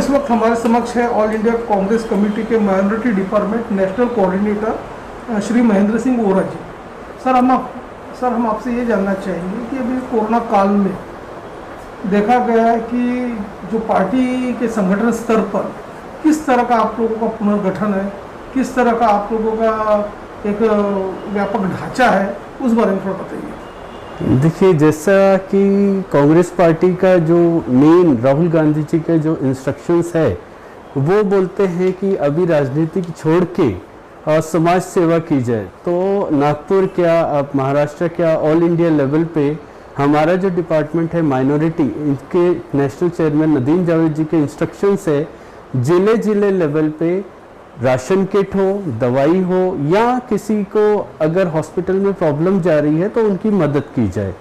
इस वक्त हमारे समक्ष है ऑल इंडिया कांग्रेस कमेटी के minority department national coordinator Shri Mahendra Singh Vora ji. Sir हम आपसे ये जानना चाहेंगे कि अभी कोरोना काल में देखा गया है कि जो पार्टी के संगठन स्तर पर किस तरह का आप लोगों का पुनर्गठन है, किस तरह का आप लोगों का एक व्यापक ढांचा है, उस बारे में थोड़ा बताइए। देखिए, जैसा कि कांग्रेस पार्टी का जो मेन राहुल गांधी जी के जो इंस्ट्रक्शंस है वो बोलते हैं कि अभी राजनीति छोड़ के समाज सेवा की जाए। तो नागपुर क्या, आप महाराष्ट्र क्या, ऑल इंडिया लेवल पे हमारा जो डिपार्टमेंट है माइनॉरिटी, इनके नेशनल चेयरमैन नदीम जावेद जी के इंस्ट्रक्शंस है जिले लेवल पे राशन किट हो, दवाई हो या किसी को अगर हॉस्पिटल में प्रॉब्लम जा रही है तो उनकी मदद की जाए,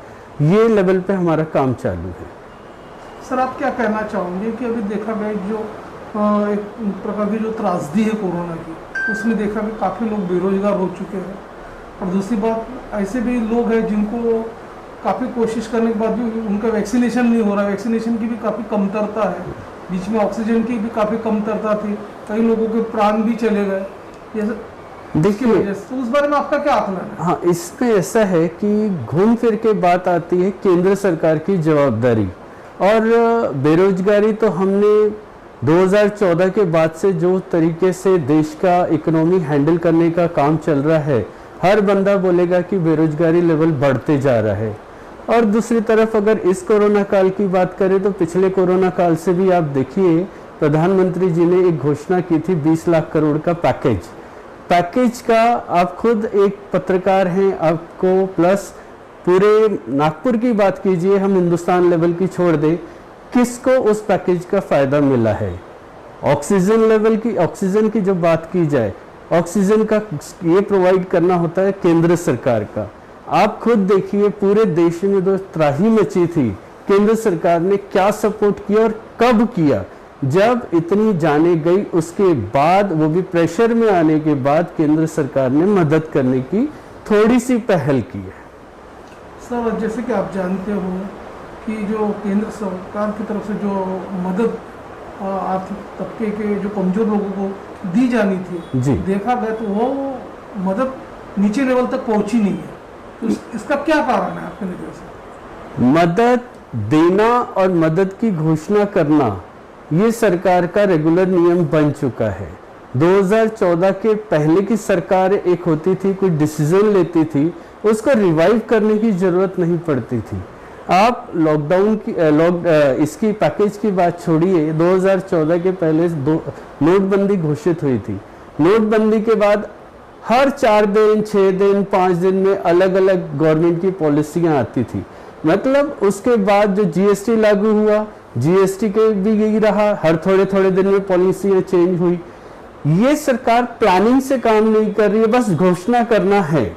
ये लेवल पे हमारा काम चालू है। सर, आप क्या कहना चाहोगे कि अभी देखा गया जो एक प्रकार की जो त्रासदी है कोरोना की, उसमें देखा कि काफ़ी लोग बेरोजगार हो चुके हैं, और दूसरी बात ऐसे भी लोग हैं जिनको काफ़ी कोशिश करने के बाद भी उनका वैक्सीनेशन नहीं हो रहा है, वैक्सीनेशन की भी काफ़ी कमतरता है, बीच में ऑक्सीजन की भी काफ़ी कमतरता थी, कई लोगों के प्राण भी चले गए, देखिए तो उस बारे में आपका क्या आकलन है? हाँ, इसमें ऐसा है कि घूम फिर के बात आती है केंद्र सरकार की जवाबदारी, और बेरोजगारी तो हमने 2014 के बाद से जो तरीके से देश का इकोनॉमी हैंडल करने का काम चल रहा है, हर बंदा बोलेगा कि बेरोजगारी लेवल बढ़ते जा रहा है। और दूसरी तरफ अगर इस कोरोना काल की बात करें तो पिछले कोरोना काल से भी आप देखिए, प्रधानमंत्री जी ने एक घोषणा की थी 20 लाख करोड़ का पैकेज का। आप खुद एक पत्रकार हैं, आपको प्लस पूरे नागपुर की बात कीजिए, हम हिंदुस्तान लेवल की छोड़ दें, किसको उस पैकेज का फायदा मिला है? ऑक्सीजन की जब बात की जाए, ऑक्सीजन का ये प्रोवाइड करना होता है केंद्र सरकार का। आप खुद देखिए, पूरे देश में जो त्राही मची थी, केंद्र सरकार ने क्या सपोर्ट किया और कब किया? जब इतनी जाने गई उसके बाद, वो भी प्रेशर में आने के बाद केंद्र सरकार ने मदद करने की थोड़ी सी पहल की है। सर, जैसे कि आप जानते हो कि जो केंद्र सरकार की तरफ से जो मदद आर्थिक तबके के जो कमजोर लोगों को दी जानी थी जी, देखा गया तो वो मदद नीचे लेवल तक पहुंची नहीं है, तो इसका क्या कारण है आपके नजर से? मदद देना और मदद की घोषणा करना ये सरकार का रेगुलर नियम बन चुका है। 2014 के पहले की सरकार एक होती थी, कोई डिसीजन लेती थी, उसको रिवाइव करने की जरूरत नहीं पड़ती थी। आप लॉकडाउन की इसकी पैकेज की बात छोड़िए, 2014 के पहले नोटबंदी घोषित हुई थी। नोटबंदी के बाद हर 4 दिन, 6 दिन, 5 दिन में अलग अलग गवर्नमेंट की पॉलिसियां आती थी। मतलब उसके बाद जो जीएसटी लागू हुआ, जीएसटी के भी यही रहा, हर थोड़े दिन में पॉलिसियां चेंज हुई। ये सरकार प्लानिंग से काम नहीं कर रही है, बस घोषणा करना है।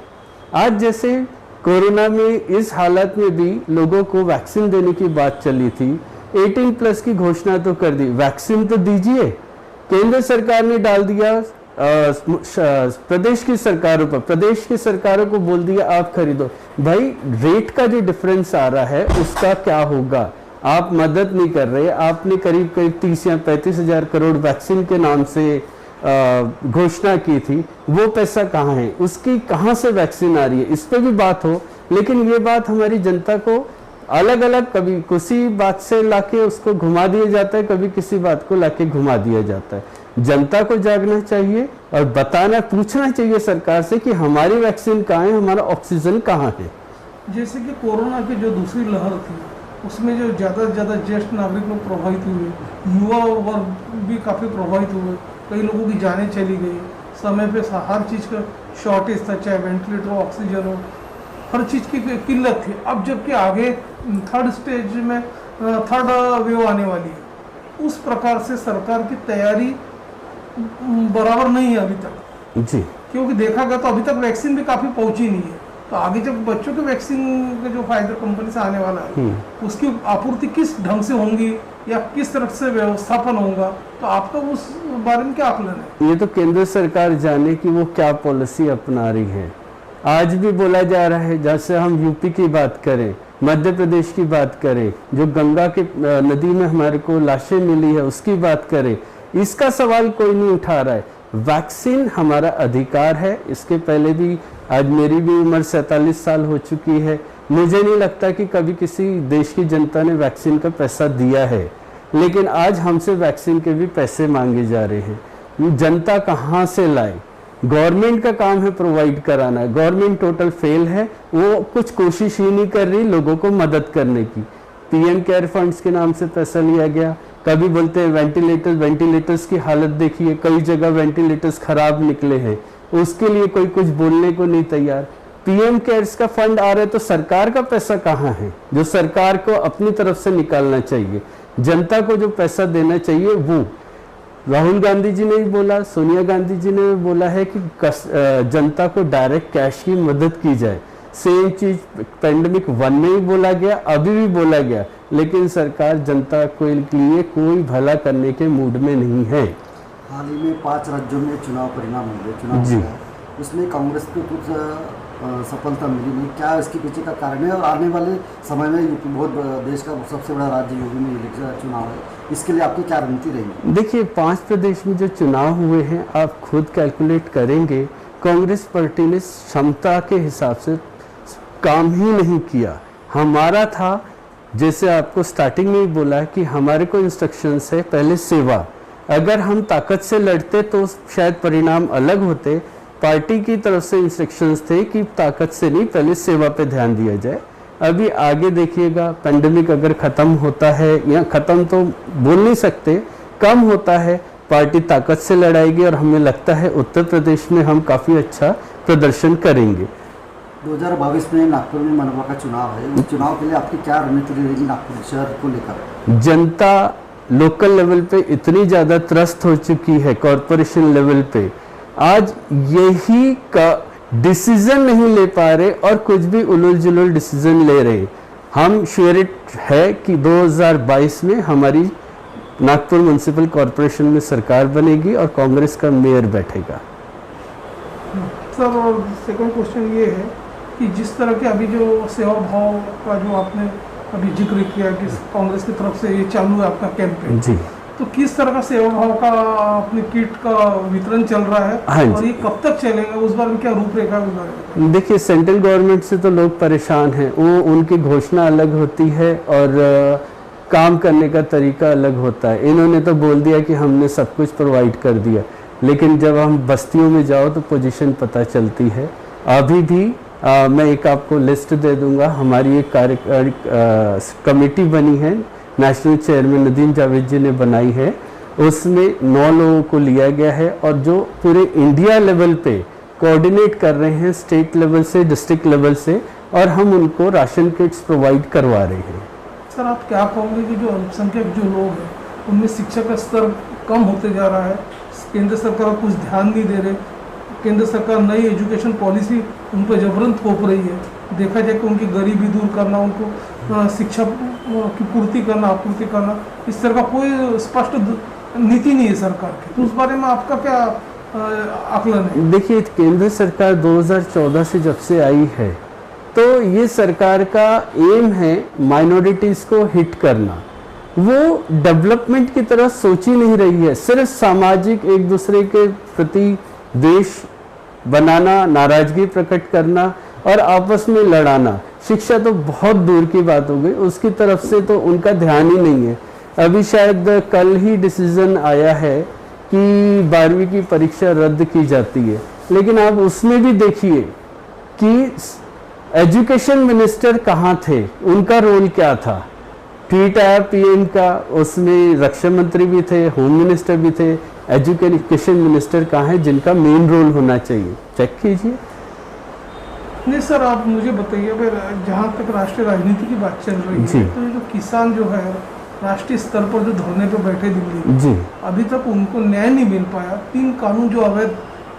आज जैसे कोरोना में इस हालत में भी लोगों को वैक्सीन देने की बात चली थी, 18+ की घोषणा तो कर दी, वैक्सीन तो दीजिए। केंद्र सरकार ने डाल दिया प्रदेश की सरकारों को बोल दिया आप खरीदो। भाई, रेट का जो डिफरेंस आ रहा है उसका क्या होगा? आप मदद नहीं कर रहे। आपने करीब 30 या 35 हजार करोड़ वैक्सीन के नाम से घोषणा की थी, वो पैसा कहाँ है? उसकी कहाँ से वैक्सीन आ रही है? इस पे भी बात हो। लेकिन ये बात हमारी जनता को अलग अलग, कभी किसी बात से लाके उसको घुमा दिया जाता है, कभी किसी बात को लाके घुमा दिया जाता है। जनता को जागना चाहिए और बताना, पूछना चाहिए सरकार से कि हमारी वैक्सीन कहाँ है, हमारा ऑक्सीजन कहाँ है। जैसे कि कोरोना की जो दूसरी लहर थी उसमें जो ज़्यादा से ज़्यादा ज्येष्ठ नागरिक लोग प्रभावित हुए, युवा वर्ग भी काफ़ी प्रभावित हुए, कई लोगों की जानें चली गई। समय पे हर चीज़ का शॉर्टेज था, चाहे वेंटिलेटर हो, ऑक्सीजन हो, हर चीज़ की किल्लत थी। अब जबकि आगे थर्ड स्टेज में थर्ड वेव आने वाली है, उस प्रकार से सरकार की तैयारी बराबर नहीं है अभी तक जी, क्योंकि देखा गया तो अभी तक वैक्सीन भी काफ़ी पहुंची नहीं है। तो आगे जब बच्चों के वैक्सीन का जो फाइजर कंपनी से आने वाला है, उसकी आपूर्ति किस ढंग से होंगी या किस तरह से व्यवस्थापन होगा, तो आपका उस बारे में क्या आकलन है? ये तो केंद्र सरकार जाने कि वो क्या पॉलिसी अपना रही है। आज भी बोला जा रहा है, जैसे हम यूपी की बात करें, मध्य प्रदेश की बात करें, जो गंगा के नदी में हमारे को लाशें मिली है उसकी बात करें, इसका सवाल कोई नहीं उठा रहा है। वैक्सीन हमारा अधिकार है। इसके पहले भी, आज मेरी भी उम्र 47 साल हो चुकी है, मुझे नहीं लगता कि कभी किसी देश की जनता ने वैक्सीन का पैसा दिया है, लेकिन आज हमसे वैक्सीन के भी पैसे मांगे जा रहे हैं। जनता कहाँ से लाए? गवर्नमेंट का काम है प्रोवाइड कराना। गवर्नमेंट टोटल फेल है, वो कुछ कोशिश ही नहीं कर रही लोगों को मदद करने की। पीएम केयर फंड्स के नाम से पैसा लिया गया, कभी बोलते हैं वेंटिलेटर्स की हालत देखिए, कई जगह वेंटिलेटर्स खराब निकले हैं, उसके लिए कोई कुछ बोलने को नहीं तैयार। पीएम केयर्स का फंड आ रहा है तो सरकार का पैसा कहाँ है, जो सरकार को अपनी तरफ से निकालना चाहिए, जनता को जो पैसा देना चाहिए वो। राहुल गांधी जी ने भी बोला, सोनिया गांधी जी ने भी बोला है कि जनता को डायरेक्ट कैश की मदद की जाए। सेम चीज पेंडेमिक 1 में भी बोला गया, अभी भी बोला गया, लेकिन सरकार जनता के लिए कोई भला करने के मूड में नहीं है। हाल ही में 5 राज्यों में चुनाव परिणाम हुए, चुनाव जी। हुआ, उसमें कांग्रेस को कुछ सफलता मिली नहीं। क्या इसके पीछे का कारण है? और आने वाले समय में यूपी बहुत देश का सबसे बड़ा राज्य यूपी में इलेक्शन चुनाव है, इसके लिए आपकी क्या रणनीति रहेगी? देखिए, 5 प्रदेश में जो चुनाव हुए हैं, आप खुद कैलकुलेट करेंगे, कांग्रेस पार्टी ने क्षमता के हिसाब से काम ही नहीं किया। हमारा था, जैसे आपको स्टार्टिंग में ही बोला कि हमारे को इंस्ट्रक्शंस है पहले सेवा। अगर हम ताकत से लड़ते तो शायद परिणाम अलग होते। पार्टी की तरफ से इंस्ट्रक्शंस थे कि ताकत से नहीं, पहले सेवा पे ध्यान दिया जाए। अभी आगे देखिएगा, पेंडेमिक अगर खत्म होता है, या खत्म तो बोल नहीं सकते, कम होता है, पार्टी ताकत से लड़ाएगी और हमें लगता है उत्तर प्रदेश में हम काफ़ी अच्छा प्रदर्शन करेंगे। 2022 में नागपुर में मनपा का चुनाव है, उस चुनाव के लिए आपकी क्या रणनीति रहेगी नागपुर शहर को लेकर? जनता लोकल लेवल पे इतनी ज़्यादा त्रस्त हो चुकी है, कॉरपोरेशन लेवल पे आज यही का डिसीजन नहीं ले पा रहे और कुछ भी उलझ जुलझ डिसीजन ले रहे। हम श्योरिट है कि 2022 में हमारी नागपुर म्युनिसिपल कॉरपोरेशन में सरकार बनेगी और कांग्रेस का मेयर बैठेगा। सर, और सेकंड क्वेश्चन ये है कि जिस तरह के अभी जो सेवा भाव का जो आपने अभी जिक्र किया कि कांग्रेस की तरफ से ये चालू है आपका कैंपेन जी, तो किस तरह का सेवा भाव का अपने किट का वितरण चल रहा है? हाँ जी। और ये कब तक चलेगा, उस बारे में क्या रूपरेखा गुजरेगा? देखिए, सेंट्रल गवर्नमेंट से तो लोग परेशान हैं, वो उनकी घोषणा अलग होती है और काम करने का तरीका अलग होता है। इन्होंने तो बोल दिया कि हमने सब कुछ प्रोवाइड कर दिया, लेकिन जब हम बस्तियों में जाओ तो पोजीशन पता चलती है। अभी भी मैं एक आपको लिस्ट दे दूंगा, हमारी एक कमेटी बनी है, नेशनल चेयरमैन नदीम जावेद जी ने बनाई है, उसमें 9 लोगों को लिया गया है और जो पूरे इंडिया लेवल पे कोऑर्डिनेट कर रहे हैं, स्टेट लेवल से, डिस्ट्रिक्ट लेवल से, और हम उनको राशन किट्स प्रोवाइड करवा रहे हैं। सर, आप क्या कहोगे कि जो अल्पसंख्यक जो लोग हैं उनमें शिक्षा का स्तर कम होते जा रहा है, केंद्र सरकार कुछ ध्यान नहीं दे रहे, केंद्र सरकार नई एजुकेशन पॉलिसी उन पर जबरन थोप रही है, देखा जाए कि उनकी गरीबी दूर करना, उनको शिक्षा की पूर्ति करना, आपूर्ति करना, इस तरह का कोई स्पष्ट नीति नहीं है सरकार की, तो उस बारे में आपका क्या आकलन है? देखिए, केंद्र सरकार 2014 से जब से आई है तो ये सरकार का एम है माइनॉरिटीज को हिट करना। वो डेवलपमेंट की तरह सोच ही नहीं रही है, सिर्फ सामाजिक एक दूसरे के प्रति द्वेष बनाना, नाराजगी प्रकट करना और आपस में लड़ाना। शिक्षा तो बहुत दूर की बात हो गई, उसकी तरफ से तो उनका ध्यान ही नहीं है। अभी शायद कल ही डिसीजन आया है कि 12वीं की परीक्षा रद्द की जाती है, लेकिन आप उसमें भी देखिए कि एजुकेशन मिनिस्टर कहाँ थे, उनका रोल क्या था। ट्वीट आया पीएम का, उसमें रक्षा मंत्री भी थे, होम मिनिस्टर भी थे, एजुकेशन मिनिस्टर कहाँ है जिनका मेन रोल होना चाहिए, चेक कीजिए। नहीं सर, आप मुझे बताइए, अगर जहाँ तक राष्ट्रीय राजनीति की बात चल रही है, तो ये जो किसान जो है राष्ट्रीय स्तर पर जो धरने पे बैठे दिल्ली जी, अभी तक उनको न्याय नहीं मिल पाया। 3 कानून जो अवैध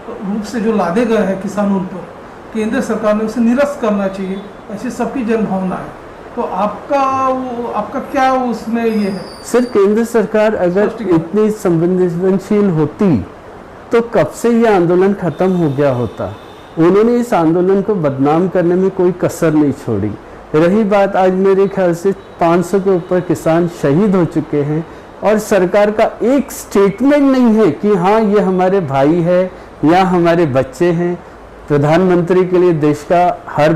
रूप से जो लादे गए हैं किसानों पर, केंद्र सरकार ने उसे निरस्त करना चाहिए, ऐसी सबकी जनभावना है। तो आपका क्या उसमें ये है? सर, केंद्र सरकार अगर इतनी संवेदनशील होती तो कब से ये आंदोलन खत्म हो गया होता। उन्होंने इस आंदोलन को बदनाम करने में कोई कसर नहीं छोड़ी। रही बात, आज मेरे ख्याल से 500 के ऊपर किसान शहीद हो चुके हैं और सरकार का एक स्टेटमेंट नहीं है कि हाँ ये हमारे भाई है या हमारे बच्चे हैं। प्रधानमंत्री के लिए देश का हर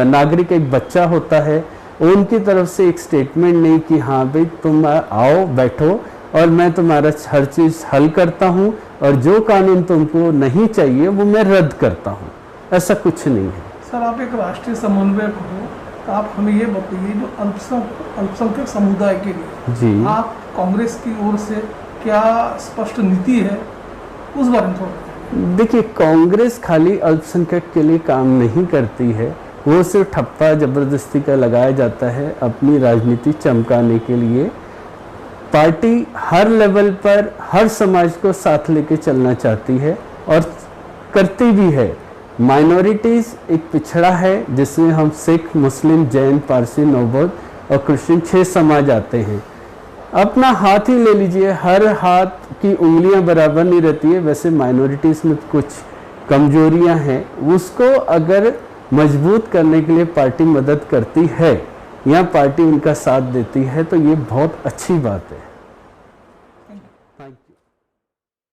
नागरिक एक बच्चा होता है, उनकी तरफ से एक स्टेटमेंट नहीं कि हाँ भाई तुम आओ बैठो और मैं तुम्हारा हर चीज़ हल करता हूँ और जो कानून तुमको नहीं चाहिए वो मैं रद्द करता हूँ, ऐसा कुछ नहीं है। सर, आप एक राष्ट्रीय समन्वयक हो, तो आप हमें ये बताइए जो अल्पसंख्यक समुदाय के लिए जी, आप कांग्रेस की ओर से क्या स्पष्ट नीति है, उस बारे में थोड़ा बताइए। देखिए कांग्रेस खाली अल्पसंख्यक के लिए काम नहीं करती है, वो सिर्फ ठप्पा जबरदस्ती का लगाया जाता है अपनी राजनीति चमकाने के लिए। पार्टी हर लेवल पर हर समाज को साथ लेके चलना चाहती है और करती भी है। माइनॉरिटीज़ एक पिछड़ा है जिसमें हम सिख, मुस्लिम, जैन, पारसी, नवबौद्ध और क्रिश्चियन 6 समाज आते हैं। अपना हाथ ही ले लीजिए, हर हाथ की उंगलियां बराबर नहीं रहती है, वैसे माइनॉरिटीज़ में कुछ कमजोरियां हैं, उसको अगर मजबूत करने के लिए पार्टी मदद करती है या पार्टी उनका साथ देती है तो ये बहुत अच्छी बात है।